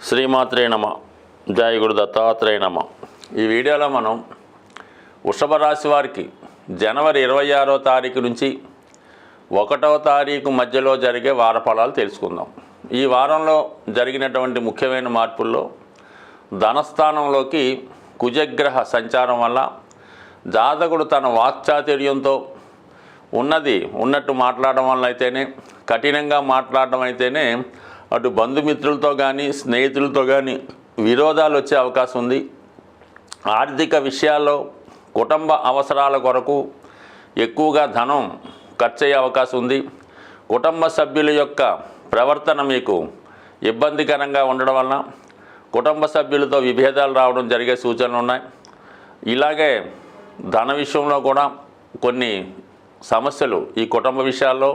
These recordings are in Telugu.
శ్రీమాత్రే నమ. జయ గురు దత్తాత్రేయ నమ. ఈ వీడియోలో మనం వృషభ రాశి వారికి జనవరి 26వ తారీఖు నుంచి 1వ తారీఖు మధ్యలో జరిగే వార ఫలాలు తెలుసుకుందాం. ఈ వారంలో జరిగినటువంటి ముఖ్యమైన మార్పుల్లో ధనస్థానంలోకి కుజగ్రహ సంచారం వల్ల జాతకుడు తన వాక్చాతుర్యంతో ఉన్నట్టు మాట్లాడడం వల్ల అయితేనే, కఠినంగా మాట్లాడడం అయితేనే అటు బంధుమిత్రులతో కానీ స్నేహితులతో కానీ విరోధాలు వచ్చే అవకాశం ఉంది. ఆర్థిక విషయాల్లో కుటుంబ అవసరాల కొరకు ఎక్కువగా ధనం ఖర్చు అయ్యే అవకాశం ఉంది. కుటుంబ సభ్యుల యొక్క ప్రవర్తన మీకు ఇబ్బందికరంగా ఉండడం వలన కుటుంబ సభ్యులతో విభేదాలు రావడం జరిగే సూచనలు ఉన్నాయి. ఇలాగే ధన విషయంలో కూడా కొన్ని సమస్యలు, ఈ కుటుంబ విషయాల్లో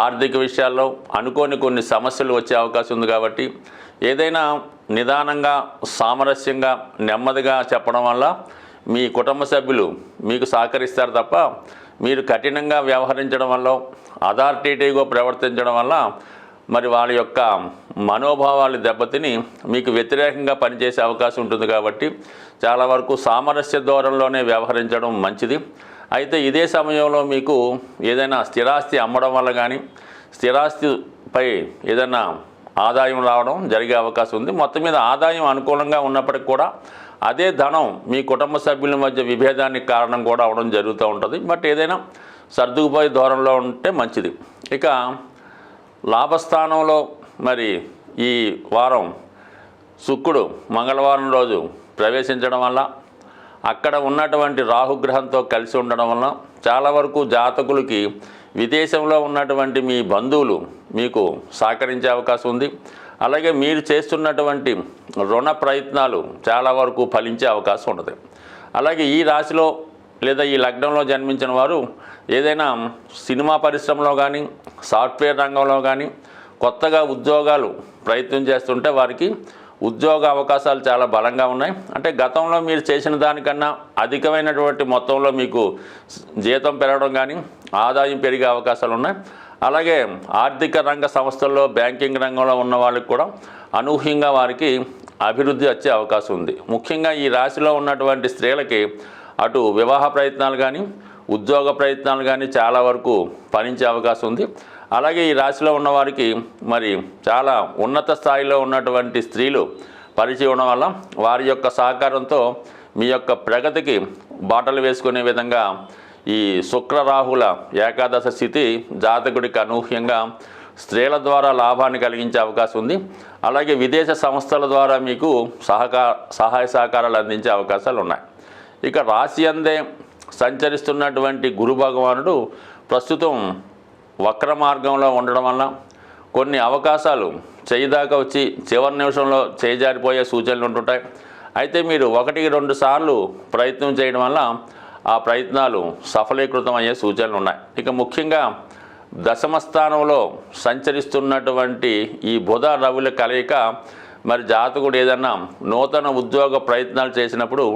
ఆర్థిక విషయాల్లో అనుకోని కొన్ని సమస్యలు వచ్చే అవకాశం ఉంది. కాబట్టి ఏదైనా నిదానంగా సామరస్యంగా నెమ్మదిగా చెప్పడం వల్ల మీ కుటుంబ సభ్యులు మీకు సహకరిస్తారు తప్ప మీరు కఠినంగా వ్యవహరించడం వల్ల, అథారిటేటివ్గా ప్రవర్తించడం వల్ల మరి వాళ్ళ యొక్క మనోభావాలు దెబ్బతిని మీకు వ్యతిరేకంగా పనిచేసే అవకాశం ఉంటుంది. కాబట్టి చాలా వరకు సామరస్య ధోరణిలోనే వ్యవహరించడం మంచిది. అయితే ఇదే సమయంలో మీకు ఏదైనా స్థిరాస్తి అమ్మడం వల్ల కానీ స్థిరాస్తిపై ఏదైనా ఆదాయం రావడం జరిగే అవకాశం ఉంది. మొత్తం మీద ఆదాయం అనుకూలంగా ఉన్నప్పటికీ కూడా అదే ధనం మీ కుటుంబ సభ్యుల మధ్య విభేదానికి కారణం కూడా అవడం జరుగుతూ ఉంటుంది. బట్ ఏదైనా సర్దుకుపోయే ధోరణిలో ఉంటే మంచిది. ఇక లాభస్థానంలో మరి ఈ వారం శుక్రుడు మంగళవారం రోజు ప్రవేశించడం వల్ల అక్కడ ఉన్నటువంటి రాహుగ్రహంతో కలిసి ఉండడం వలన చాలా వరకు జాతకులకి విదేశంలో ఉన్నటువంటి మీ బంధువులు మీకు సహకరించే అవకాశం ఉంది. అలాగే మీరు చేస్తున్నటువంటి రుణ ప్రయత్నాలు చాలా వరకు ఫలించే అవకాశం ఉంటుంది. అలాగే ఈ రాశిలో లేదా ఈ లగ్నంలో జన్మించిన వారు ఏదైనా సినిమా పరిశ్రమలో కానీ సాఫ్ట్వేర్ రంగంలో కానీ కొత్తగా ఉద్యోగాలు ప్రయత్నం చేస్తుంటే వారికి ఉద్యోగ అవకాశాలు చాలా బలంగా ఉన్నాయి. అంటే గతంలో మీరు చేసిన దానికన్నా అధికమైనటువంటి మొత్తంలో మీకు జీతం పెరగడం కానీ ఆదాయం పెరిగే అవకాశాలు ఉన్నాయి. అలాగే ఆర్థిక రంగ సంస్థల్లో బ్యాంకింగ్ రంగంలో ఉన్న వాళ్ళకి కూడా అనూహ్యంగా వారికి అభివృద్ధి వచ్చే అవకాశం ఉంది. ముఖ్యంగా ఈ రాశిలో ఉన్నటువంటి స్త్రీలకి అటు వివాహ ప్రయత్నాలు కానీ ఉద్యోగ ప్రయత్నాలు కానీ చాలా వరకు ఫలించే అవకాశం ఉంది. అలాగే ఈ రాశిలో ఉన్నవారికి మరి చాలా ఉన్నత స్థాయిలో ఉన్నటువంటి స్త్రీలు పరిచయం ఉండడం వల్ల వారి యొక్క సహకారంతో మీ యొక్క ప్రగతికి బాటలు వేసుకునే విధంగా ఈ శుక్రరాహుల ఏకాదశ స్థితి జాతకుడికి అనూహ్యంగా స్త్రీల ద్వారా లాభాన్ని కలిగించే అవకాశం ఉంది. అలాగే విదేశ సంస్థల ద్వారా మీకు సహాయ సహకారాలు అందించే అవకాశాలు ఉన్నాయి. ఇక రాశి అందే సంచరిస్తున్నటువంటి గురు భగవానుడు ప్రస్తుతం వక్ర మార్గంలో ఉండడం వల్ల కొన్ని అవకాశాలు చేయిదాకా వచ్చి చివరి నిమిషంలో చేజారిపోయే సూచనలు ఉంటుంటాయి. అయితే మీరు 1-2 సార్లు ప్రయత్నం చేయడం వల్ల ఆ ప్రయత్నాలు సఫలీకృతం అయ్యే సూచనలు ఉన్నాయి. ఇక ముఖ్యంగా దశమ స్థానంలో సంచరిస్తున్నటువంటి ఈ బుధ రవుల కలయిక మరి జాతకుడు ఏదన్నా నూతన ఉద్యోగ ప్రయత్నాలు చేసినప్పుడు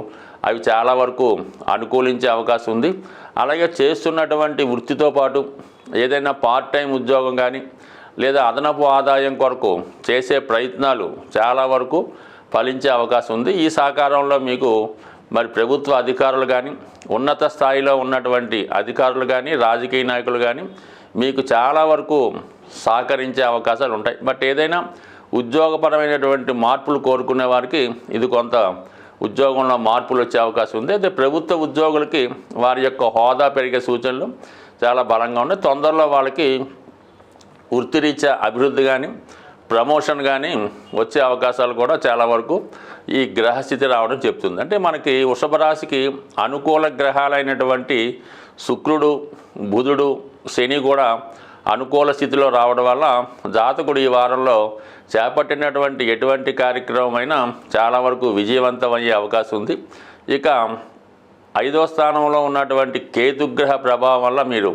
అవి చాలా వరకు అనుకూలించే అవకాశం ఉంది. అలాగే చేస్తున్నటువంటి వృత్తితో పాటు ఏదైనా పార్ట్ టైం ఉద్యోగం కానీ లేదా అదనపు ఆదాయం కొరకు చేసే ప్రయత్నాలు చాలా వరకు ఫలించే అవకాశం ఉంది. ఈ సహకారంలో మీకు మరి ప్రభుత్వ అధికారులు కానీ ఉన్నత స్థాయిలో ఉన్నటువంటి అధికారులు కానీ రాజకీయ నాయకులు కానీ మీకు చాలా వరకు సహకరించే అవకాశాలు ఉంటాయి. బట్ ఏదైనా ఉద్యోగపరమైనటువంటి మార్పులు కోరుకునే వారికి ఇది కొంత ఉద్యోగంలో మార్పులు వచ్చే అవకాశం ఉంది. అయితే ప్రభుత్వ ఉద్యోగులకి వారి యొక్క హోదా పెరిగే సూచనలు చాలా బలంగా ఉన్నాయి. తొందరలో వాళ్ళకి వృత్తిరీత్యా అభివృద్ధి కానీ ప్రమోషన్ కానీ వచ్చే అవకాశాలు కూడా చాలా వరకు ఈ గ్రహస్థితి రావడం చెప్తుంది. అంటే మనకి వృషభ రాశికి అనుకూల గ్రహాలైనటువంటి శుక్రుడు, బుధుడు, శని కూడా అనుకూల స్థితిలో రావడం వల్ల జాతకుడు ఈ వారంలో చేపట్టినటువంటి ఎటువంటి కార్యక్రమమైనా చాలా వరకు విజయవంతమయ్యే అవకాశం ఉంది. ఇక 5వ స్థానంలో ఉన్నటువంటి కేతుగ్రహ ప్రభావం వల్ల మీరు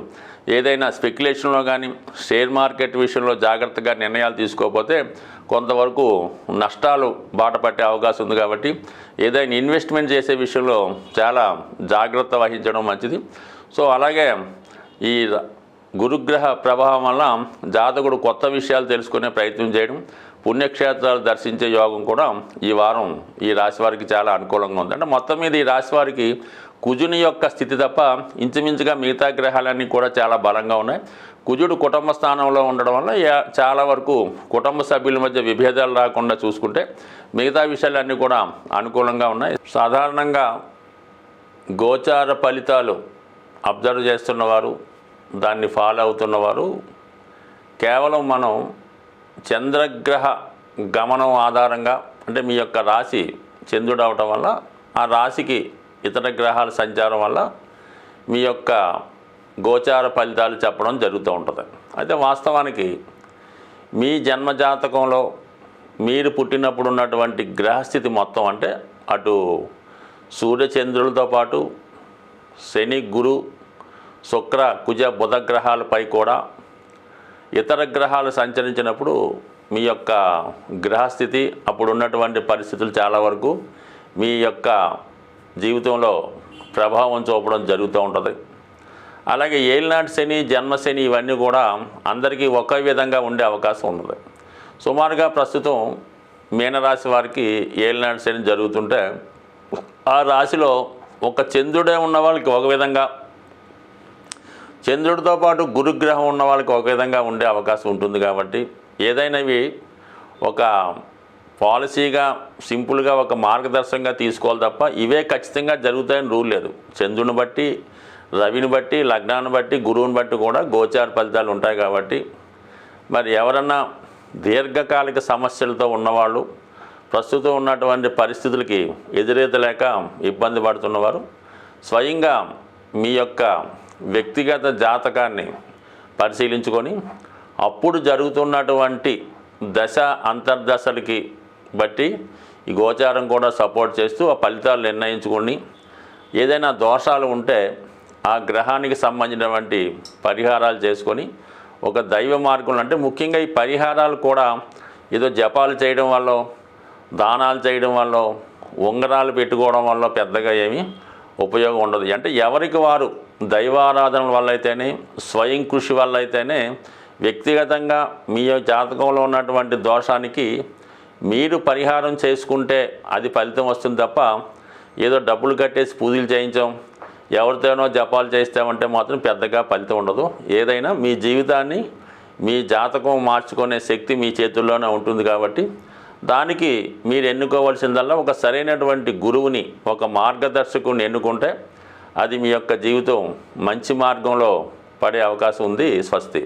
ఏదైనా స్పెక్యులేషన్లో కానీ షేర్ మార్కెట్ విషయంలో జాగ్రత్తగా నిర్ణయాలు తీసుకోకపోతే కొంతవరకు నష్టాలు బాట పట్టే అవకాశం ఉంది. కాబట్టి ఏదైనా ఇన్వెస్ట్మెంట్ చేసే విషయంలో చాలా జాగ్రత్త వహించడం మంచిది. సో అలాగే ఈ గురుగ్రహ ప్రభావం వల్ల జాతకుడు కొత్త విషయాలు తెలుసుకునే ప్రయత్నం చేయడం, పుణ్యక్షేత్రాలు దర్శించే యోగం కూడా ఈ వారం ఈ రాశి వారికి చాలా అనుకూలంగా ఉంది. అంటే మొత్తం మీద ఈ రాశి వారికి కుజుని యొక్క స్థితి తప్ప ఇంచుమించుగా మిగతా గ్రహాలన్నీ కూడా చాలా బలంగా ఉన్నాయి. కుజుడు కుటుంబ స్థానంలో ఉండడం వల్ల చాలా వరకు కుటుంబ సభ్యుల మధ్య విభేదాలు రాకుండా చూసుకుంటే మిగతా విషయాలన్నీ కూడా అనుకూలంగా ఉన్నాయి. సాధారణంగా గోచార ఫలితాలు అబ్జర్వ్ చేస్తున్నవారు, దాన్ని ఫాలో అవుతున్నవారు కేవలం మనం చంద్రగ్రహ గమనం ఆధారంగా, అంటే మీ యొక్క రాశి చంద్రుడు అవటం వల్ల ఆ రాశికి ఇతర గ్రహాల సంచారం వల్ల మీ యొక్క గోచార ఫలితాలు చెప్పడం జరుగుతూ ఉంటుంది. అయితే వాస్తవానికి మీ జన్మజాతకంలో మీరు పుట్టినప్పుడు ఉన్నటువంటి గ్రహస్థితి మొత్తం, అంటే అటు సూర్యచంద్రులతో పాటు శని, గురు, శుక్ర, కుజ, బుధ గ్రహాలపై కూడా ఇతర గ్రహాలు సంచరించినప్పుడు మీ యొక్క గ్రహస్థితి, అప్పుడు ఉన్నటువంటి పరిస్థితులు చాలా వరకు మీ యొక్క జీవితంలో ప్రభావం చూపడం జరుగుతూ ఉంటుంది. అలాగే ఏలినాటి శని, జన్మశని ఇవన్నీ కూడా అందరికీ ఒకే విధంగా ఉండే అవకాశం ఉన్నది. సుమారుగా ప్రస్తుతం మీనరాశి వారికి ఏలినాటి శని జరుగుతుంటే ఆ రాశిలో ఒక చంద్రుడే ఉన్న వాళ్ళకి ఒక విధంగా, చంద్రుడితో పాటు గురుగ్రహం ఉన్న వాళ్ళకి ఒక విధంగా ఉండే అవకాశం ఉంటుంది. కాబట్టి ఏదైనావి ఒక పాలసీగా, సింపుల్గా ఒక మార్గదర్శకంగా తీసుకోవాలి తప్ప ఇవే ఖచ్చితంగా జరుగుతాయని రూల్ లేదు. చంద్రుని బట్టి, రవిని బట్టి, లగ్నాన్ని బట్టి, గురువుని బట్టి కూడా గోచార ఫలితాలు ఉంటాయి. కాబట్టి మరి ఎవరన్నా దీర్ఘకాలిక సమస్యలతో ఉన్నవాళ్ళు, ప్రస్తుతం ఉన్నటువంటి పరిస్థితులకి ఎదురెత్తలేక ఇబ్బంది పడుతున్నవారు స్వయంగా మీ యొక్క వ్యక్తిగత జాతకాన్ని పరిశీలించుకొని అప్పుడు జరుగుతున్నటువంటి దశ అంతర్దశలకి బట్టి ఈ గోచారం కూడా సపోర్ట్ చేస్తూ ఆ ఫలితాలు నిర్ణయించుకొని ఏదైనా దోషాలు ఉంటే ఆ గ్రహానికి సంబంధించినటువంటి పరిహారాలు చేసుకొని ఒక దైవ మార్గం, అంటే ముఖ్యంగా ఈ పరిహారాలు కూడా ఏదో జపాలు చేయడం వల్ల, దానాలు చేయడం వల్ల, ఉంగరాలు పెట్టుకోవడం వల్ల పెద్దగా ఏమీ ఉపయోగం ఉండదు. అంటే ఎవరికి వారు దైవారాధన వల్ల అయితేనే, స్వయం కృషి వల్ల అయితేనే వ్యక్తిగతంగా మీ జాతకంలో ఉన్నటువంటి దోషానికి మీరు పరిహారం చేసుకుంటే అది ఫలితం వస్తుంది తప్ప ఏదో డబ్బులు కట్టేసి పూజలు చేయించాం, ఎవరితోనో జపాలు చేస్తామంటే మాత్రం పెద్దగా ఫలితం ఉండదు. ఏదైనా మీ జీవితాన్ని, మీ జాతకం మార్చుకునే శక్తి మీ చేతుల్లోనే ఉంటుంది. కాబట్టి దానికి మీరు ఎన్నుకోవాల్సిందల్లా ఒక సరైనటువంటి గురువుని, ఒక మార్గదర్శకుని ఎన్నుకుంటే అది మీ యొక్క జీవితం మంచి మార్గంలో పడే అవకాశం ఉంది. స్వస్తి.